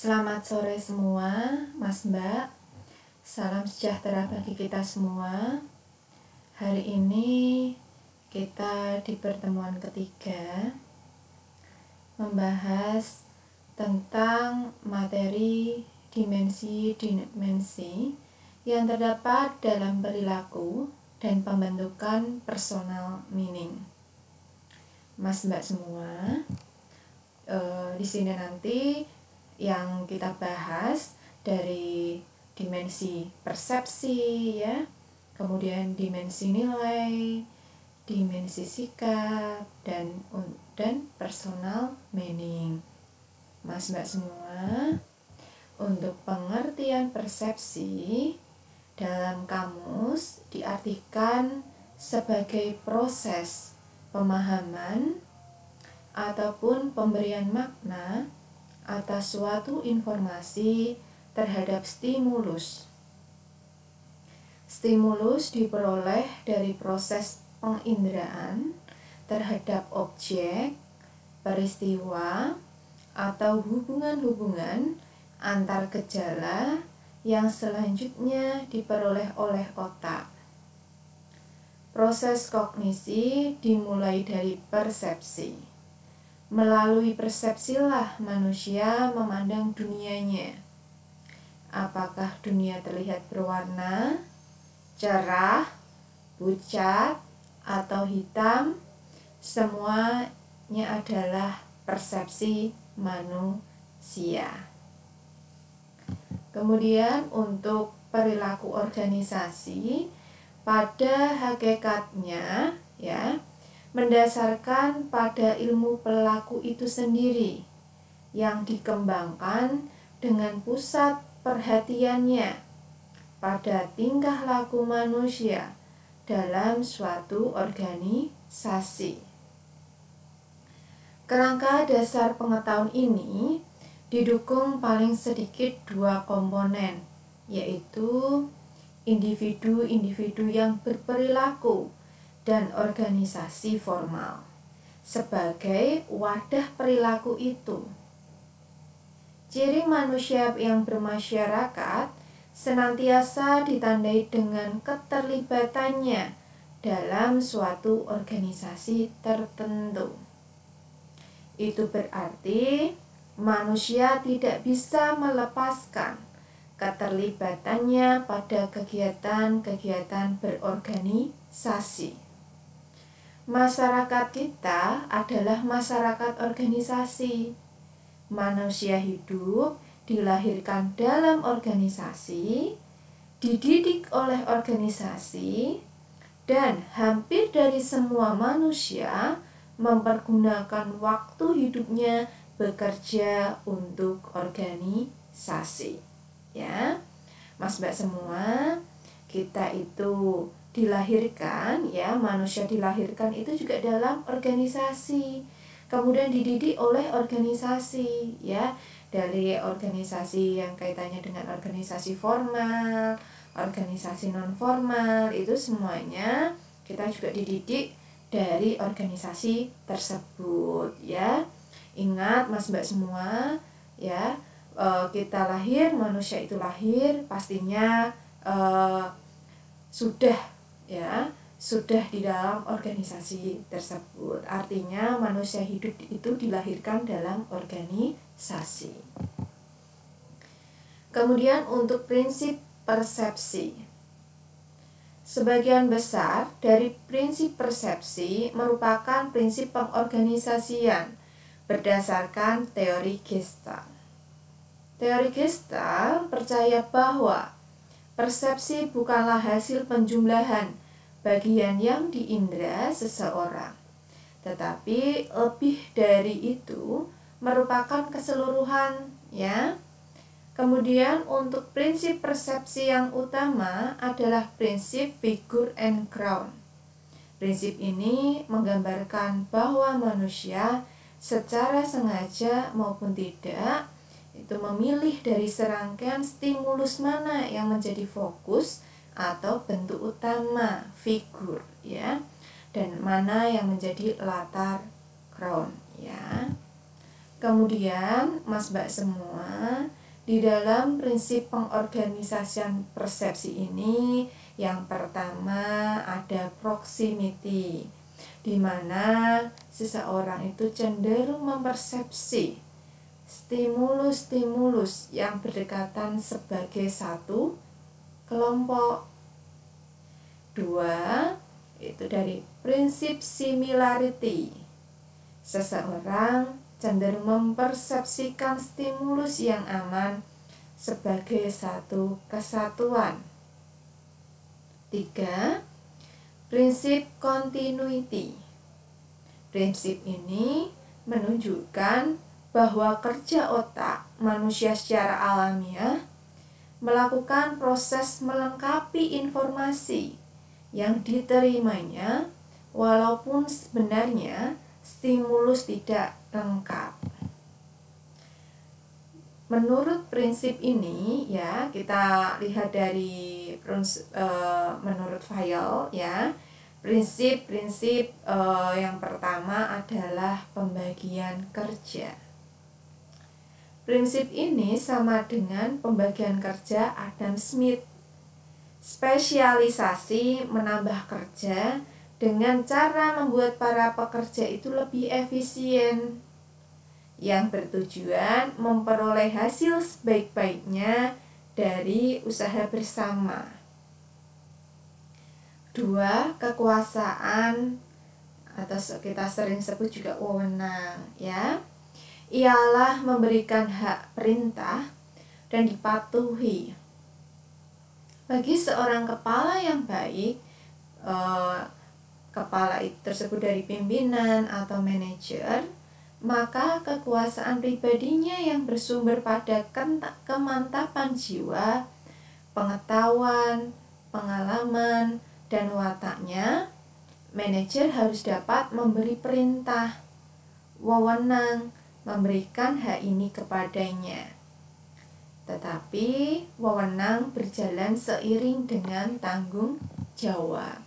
Selamat sore semua, Mas Mbak. Salam sejahtera bagi kita semua. Hari ini kita di pertemuan ketiga membahas tentang materi dimensi-dimensi yang terdapat dalam perilaku dan pembentukan personal meaning. Mas Mbak semua, di sini nanti yang kita bahas dari dimensi persepsi ya, kemudian dimensi nilai, dimensi sikap, dan personal meaning. Mas Mbak semua, untuk pengertian persepsi dalam kamus diartikan sebagai proses pemahaman ataupun pemberian makna atas suatu informasi terhadap stimulus. Stimulus diperoleh dari proses penginderaan terhadap objek, peristiwa, atau hubungan-hubungan antar gejala yang selanjutnya diperoleh oleh otak. Proses kognisi dimulai dari persepsi. Melalui persepsilah manusia memandang dunianya. Apakah dunia terlihat berwarna, cerah, pucat, atau hitam? Semuanya adalah persepsi manusia. Kemudian untuk perilaku organisasi, pada hakikatnya ya, mendasarkan pada ilmu pelaku itu sendiri yang dikembangkan dengan pusat perhatiannya pada tingkah laku manusia dalam suatu organisasi. Kerangka dasar pengetahuan ini didukung paling sedikit 2 komponen, yaitu individu-individu yang berperilaku dan organisasi formal sebagai wadah perilaku itu. Ciri manusia yang bermasyarakat senantiasa ditandai dengan keterlibatannya dalam suatu organisasi tertentu. Itu berarti manusia tidak bisa melepaskan keterlibatannya pada kegiatan-kegiatan berorganisasi. Masyarakat kita adalah masyarakat organisasi. Manusia hidup dilahirkan dalam organisasi, dididik oleh organisasi, dan hampir dari semua manusia mempergunakan waktu hidupnya bekerja untuk organisasi. Ya, Mas Mbak semua, kita itu dilahirkan ya, manusia dilahirkan itu juga dalam organisasi, kemudian dididik oleh organisasi ya, dari organisasi yang kaitannya dengan organisasi formal, organisasi non formal, itu semuanya kita juga dididik dari organisasi tersebut ya. Ingat Mas Mbak semua ya, kita lahir, manusia itu lahir pastinya sudah di dalam organisasi tersebut. Artinya manusia hidup itu dilahirkan dalam organisasi. Kemudian untuk prinsip persepsi, sebagian besar dari prinsip persepsi merupakan prinsip pengorganisasian berdasarkan teori Gestalt. Teori Gestalt percaya bahwa persepsi bukanlah hasil penjumlahan bagian yang diindra seseorang, tetapi lebih dari itu merupakan keseluruhan ya. Kemudian untuk prinsip persepsi yang utama adalah prinsip figure and ground. Prinsip ini menggambarkan bahwa manusia secara sengaja maupun tidak itu memilih dari serangkaian stimulus mana yang menjadi fokus atau bentuk utama figur ya, dan mana yang menjadi latar ground ya. Kemudian, Mas Mbak semua, di dalam prinsip pengorganisasian persepsi ini, yang pertama ada proximity, di mana seseorang itu cenderung mempersepsi stimulus-stimulus yang berdekatan sebagai satu kelompok. Dua, itu dari prinsip similarity. Seseorang cenderung mempersepsikan stimulus yang aman sebagai satu kesatuan. Tiga, prinsip continuity. Prinsip ini menunjukkan bahwa kerja otak manusia secara alamiah melakukan proses melengkapi informasi yang diterimanya, walaupun sebenarnya stimulus tidak lengkap. Menurut prinsip ini, ya, kita lihat dari menurut file, ya. Prinsip yang pertama adalah pembagian kerja. Prinsip ini sama dengan pembagian kerja Adam Smith. Spesialisasi menambah kerja dengan cara membuat para pekerja itu lebih efisien, yang bertujuan memperoleh hasil sebaik-baiknya dari usaha bersama. Dua, kekuasaan atau kita sering sebut juga wewenang, ya, ialah memberikan hak perintah dan dipatuhi. Bagi seorang kepala yang baik, kepala itu tersebut dari pimpinan atau manajer, maka kekuasaan pribadinya yang bersumber pada kemantapan jiwa, pengetahuan, pengalaman, dan wataknya, manajer harus dapat memberi perintah, wewenang, memberikan hak ini kepadanya. Tetapi wewenang berjalan seiring dengan tanggung jawab.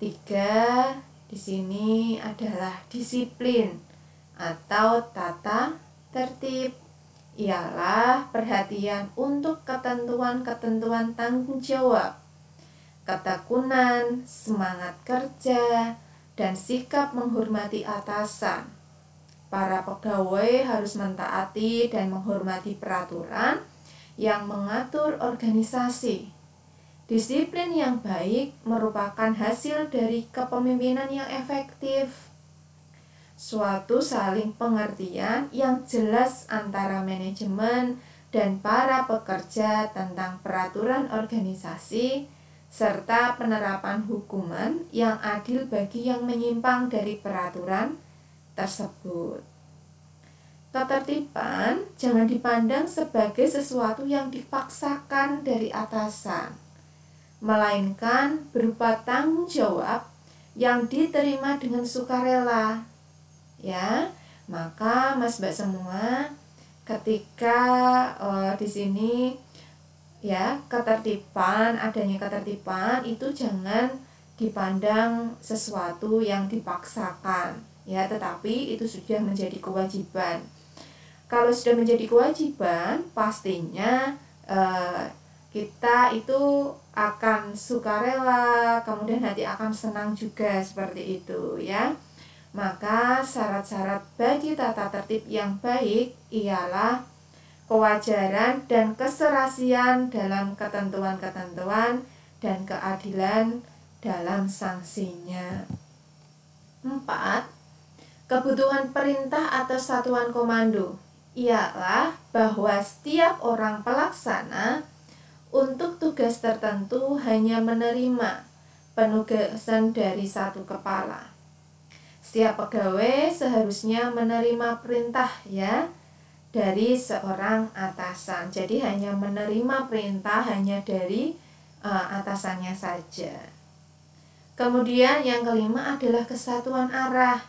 Tiga, di sini adalah disiplin atau tata tertib, ialah perhatian untuk ketentuan-ketentuan tanggung jawab, ketekunan, semangat kerja, dan sikap menghormati atasan. Para pegawai harus mentaati dan menghormati peraturan yang mengatur organisasi. Disiplin yang baik merupakan hasil dari kepemimpinan yang efektif. Suatu saling pengertian yang jelas antara manajemen dan para pekerja tentang peraturan organisasi, serta penerapan hukuman yang adil bagi yang menyimpang dari peraturan tersebut. Ketertiban jangan dipandang sebagai sesuatu yang dipaksakan dari atasan, melainkan berupa tanggung jawab yang diterima dengan sukarela. Ya, maka Mas Mbak semua, ketika di sini, ya, adanya ketertiban itu jangan dipandang sesuatu yang dipaksakan, ya, tetapi itu sudah menjadi kewajiban. Kalau sudah menjadi kewajiban, pastinya kita itu akan sukarela, kemudian nanti akan senang juga, seperti itu, ya. Maka syarat-syarat bagi tata tertib yang baik ialah kewajaran dan keserasian dalam ketentuan-ketentuan dan keadilan dalam sanksinya. 4. Kebutuhan perintah atau satuan komando ialah bahwa setiap orang pelaksana untuk tugas tertentu hanya menerima penugasan dari satu kepala. Setiap pegawai seharusnya menerima perintah, ya, dari seorang atasan. Jadi hanya menerima perintah hanya dari atasannya saja. Kemudian yang kelima adalah kesatuan arah.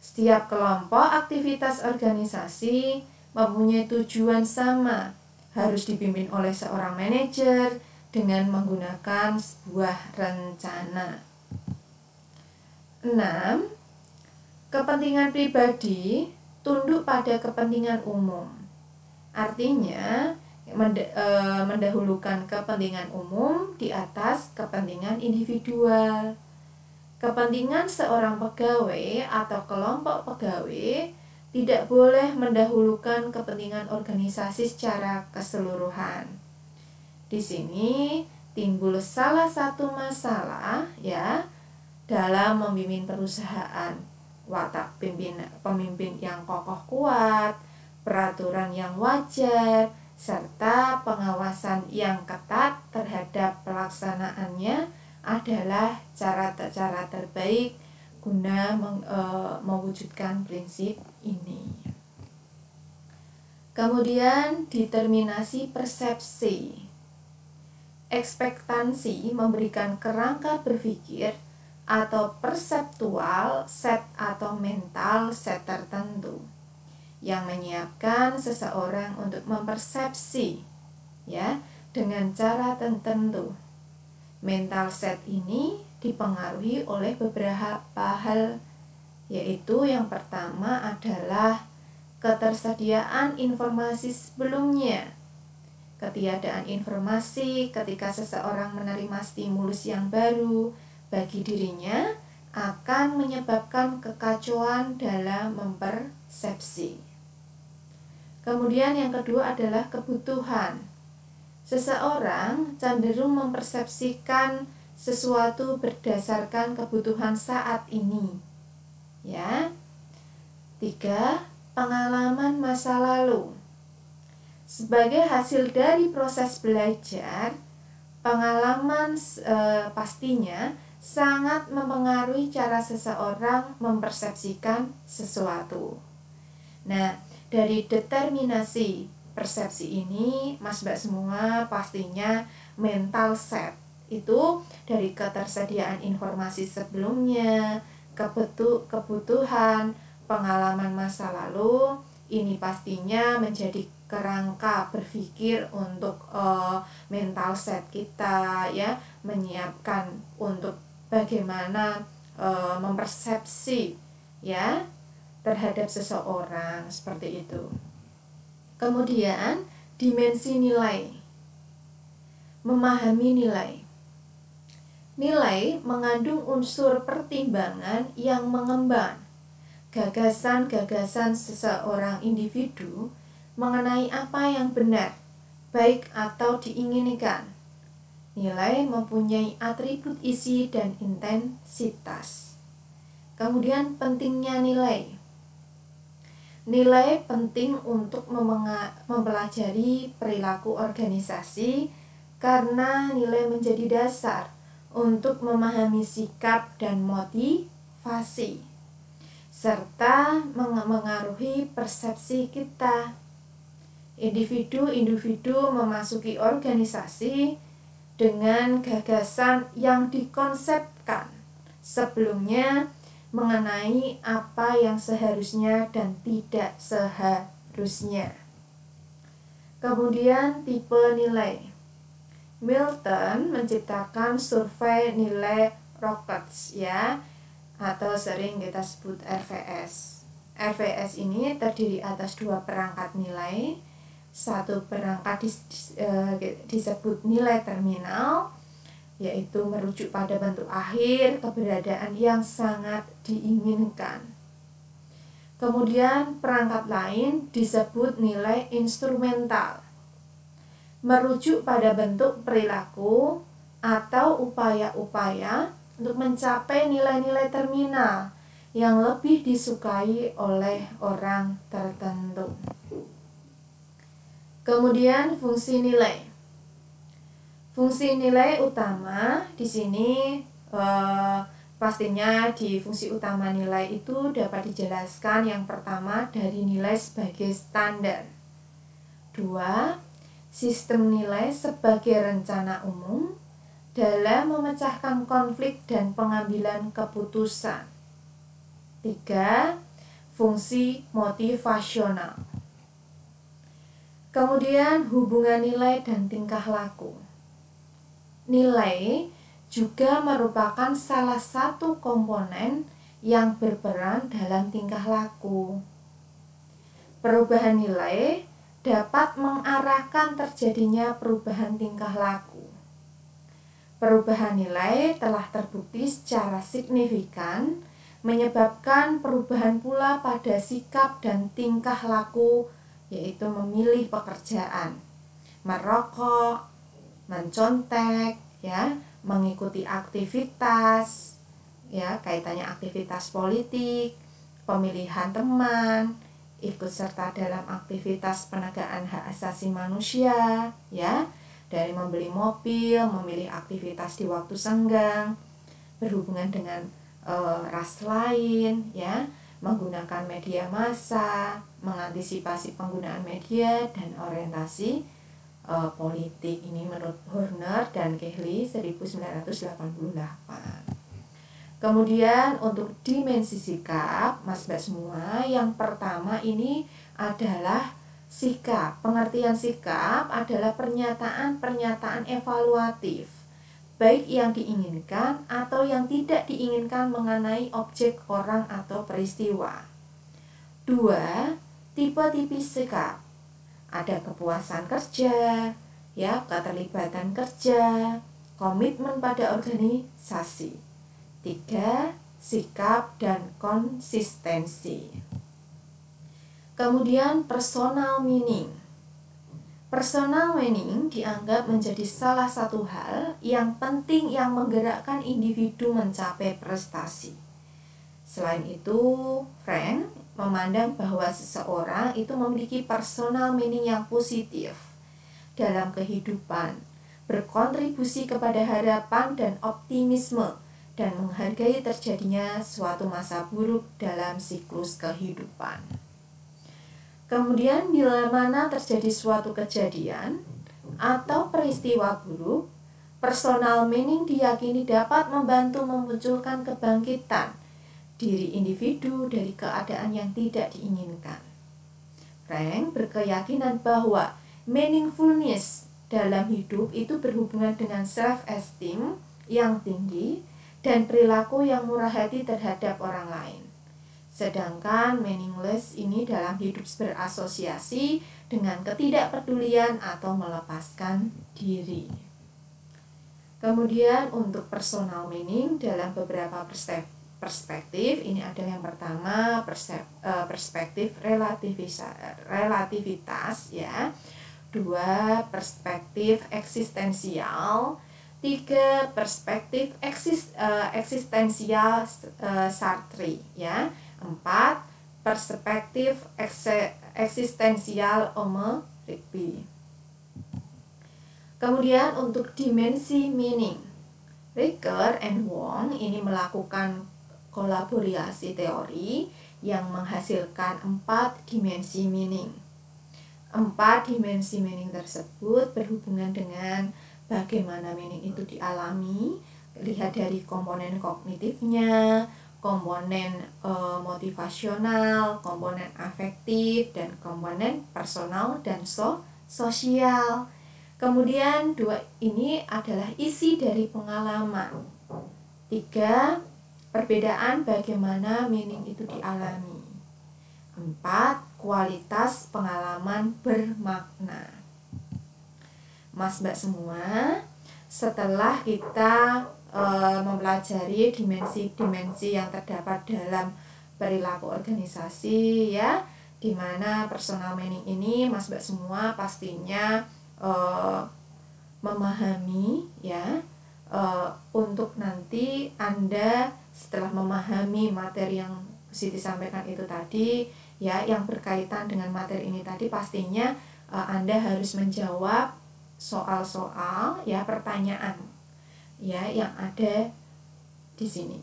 Setiap kelompok aktivitas organisasi mempunyai tujuan sama, harus dipimpin oleh seorang manajer dengan menggunakan sebuah rencana. 6. Kepentingan pribadi tunduk pada kepentingan umum. Artinya, mendahulukan kepentingan umum di atas kepentingan individual. Kepentingan seorang pegawai atau kelompok pegawai tidak boleh mendahulukan kepentingan organisasi secara keseluruhan. Di sini timbul salah satu masalah ya dalam memimpin perusahaan. Watak pemimpin yang kokoh kuat, peraturan yang wajar, serta pengawasan yang ketat terhadap pelaksanaannya adalah cara terbaik guna mewujudkan prinsip ini. Kemudian determinasi persepsi. Ekspektansi memberikan kerangka berpikir atau perseptual set atau mental set tertentu yang menyiapkan seseorang untuk mempersepsi ya dengan cara tertentu. Mental set ini dipengaruhi oleh beberapa hal, yaitu yang pertama adalah ketersediaan informasi sebelumnya. Ketiadaan informasi ketika seseorang menerima stimulus yang baru bagi dirinya akan menyebabkan kekacauan dalam mempersepsi. Kemudian yang kedua adalah kebutuhan. Seseorang cenderung mempersepsikan sesuatu berdasarkan kebutuhan saat ini. Ya. 3. Pengalaman masa lalu. Sebagai hasil dari proses belajar, pengalaman pastinya sangat mempengaruhi cara seseorang mempersepsikan sesuatu. Nah, dari determinasi persepsi ini, Mas Mbak semua pastinya mental set itu dari ketersediaan informasi sebelumnya, kebutuhan, pengalaman masa lalu, ini pastinya menjadi kerangka berpikir untuk mental set kita ya, menyiapkan untuk bagaimana mempersepsi ya terhadap seseorang seperti itu. Kemudian dimensi nilai. Memahami nilai. Nilai mengandung unsur pertimbangan yang mengembang gagasan-gagasan seseorang individu mengenai apa yang benar, baik atau diinginkan. Nilai mempunyai atribut isi dan intensitas. Kemudian pentingnya nilai. Nilai penting untuk mempelajari perilaku organisasi karena nilai menjadi dasar untuk memahami sikap dan motivasi serta mengaruhi persepsi kita. Individu-individu memasuki organisasi dengan gagasan yang dikonsepkan sebelumnya mengenai apa yang seharusnya dan tidak seharusnya. Kemudian tipe nilai. Milton menciptakan survei nilai Rockettes ya, atau sering kita sebut RVS. RVS ini terdiri atas 2 perangkat nilai. Satu perangkat disebut nilai terminal, yaitu merujuk pada bentuk akhir keberadaan yang sangat diinginkan. Kemudian perangkat lain disebut nilai instrumental, merujuk pada bentuk perilaku atau upaya-upaya untuk mencapai nilai-nilai terminal yang lebih disukai oleh orang tertentu. Kemudian fungsi nilai. Fungsi nilai utama di sini pastinya di fungsi utama nilai itu dapat dijelaskan yang pertama dari nilai sebagai standar. 2. Sistem nilai sebagai rencana umum dalam memecahkan konflik dan pengambilan keputusan. 3. Fungsi motivasional. Kemudian hubungan nilai dan tingkah laku. Nilai juga merupakan salah satu komponen yang berperan dalam tingkah laku. Perubahan nilai dapat mengarahkan terjadinya perubahan tingkah laku. Perubahan nilai telah terbukti secara signifikan menyebabkan perubahan pula pada sikap dan tingkah laku, yaitu memilih pekerjaan, merokok, mencontek, ya, mengikuti aktivitas, ya, kaitannya aktivitas politik, pemilihan teman, ikut serta dalam aktivitas penegakan hak asasi manusia, ya, dari membeli mobil, memilih aktivitas di waktu senggang, berhubungan dengan ras lain, ya, menggunakan media massa, mengantisipasi penggunaan media dan orientasi politik. Ini menurut Horner dan Kehli 1988. Kemudian untuk dimensi sikap, Mas Mbak semua, yang pertama ini adalah sikap. Pengertian sikap adalah pernyataan-pernyataan evaluatif, baik yang diinginkan atau yang tidak diinginkan mengenai objek, orang, atau peristiwa. 2. Tipe-tipe sikap. Ada kepuasan kerja, ya, keterlibatan kerja, komitmen pada organisasi. 3. Sikap dan konsistensi. Kemudian personal meaning. Personal meaning dianggap menjadi salah satu hal yang penting yang menggerakkan individu mencapai prestasi. Selain itu, Frank memandang bahwa seseorang itu memiliki personal meaning yang positif dalam kehidupan, berkontribusi kepada harapan dan optimisme, dan menghargai terjadinya suatu masa buruk dalam siklus kehidupan. Kemudian bila mana terjadi suatu kejadian atau peristiwa buruk, personal meaning diyakini dapat membantu memunculkan kebangkitan diri individu dari keadaan yang tidak diinginkan. Frank berkeyakinan bahwa meaningfulness dalam hidup itu berhubungan dengan self-esteem yang tinggi dan perilaku yang murah hati terhadap orang lain. Sedangkan meaningless ini dalam hidup berasosiasi dengan ketidakpedulian atau melepaskan diri. Kemudian untuk personal meaning dalam beberapa perspektif, ini ada yang pertama perspektif relativitas, ya. 2. Perspektif eksistensial. 3. Perspektif eksistensial Sartre, ya. 4. Perspektif eksistensial Homo Rigby. Kemudian untuk dimensi meaning, Ricoeur and Wong ini melakukan kolaborasi teori yang menghasilkan 4 dimensi meaning. 4 dimensi meaning tersebut berhubungan dengan bagaimana meaning itu dialami, lihat dari komponen kognitifnya, komponen motivasional, komponen afektif, dan komponen personal dan sosial. Kemudian 2 ini adalah isi dari pengalaman. 3. Perbedaan bagaimana meaning itu dialami. 4. Kualitas pengalaman bermakna. Mas Mbak semua, setelah kita mempelajari dimensi-dimensi yang terdapat dalam perilaku organisasi, ya, di mana personal meaning ini Mas Mbak semua pastinya memahami, ya, untuk nanti Anda setelah memahami materi yang Siti sampaikan itu tadi, ya, yang berkaitan dengan materi ini tadi, pastinya Anda harus menjawab soal-soal, ya, pertanyaan, ya, yang ada di sini.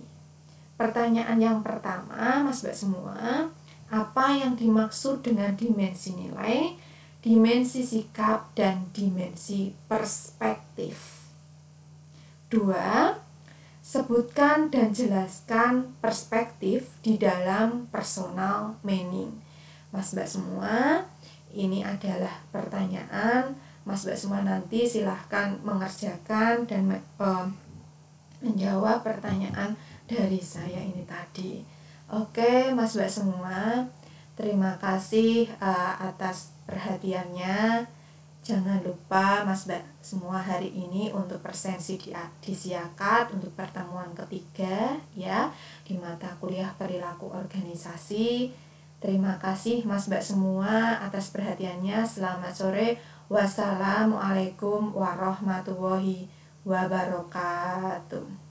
Pertanyaan yang pertama, Mas Mbak semua, apa yang dimaksud dengan dimensi nilai, dimensi sikap, dan dimensi perspektif? 2. Sebutkan dan jelaskan perspektif di dalam personal meaning. Mas Mbak semua, ini adalah pertanyaan. Mas Mbak semua nanti silahkan mengerjakan dan menjawab pertanyaan dari saya ini tadi. Oke, Mas Mbak semua, Terima kasih atas perhatiannya. Jangan lupa Mas Mbak semua hari ini untuk presensi disiakat untuk pertemuan ketiga ya di mata kuliah perilaku organisasi. Terima kasih Mas Mbak semua atas perhatiannya. Selamat sore. Wassalamualaikum warahmatullahi wabarakatuh.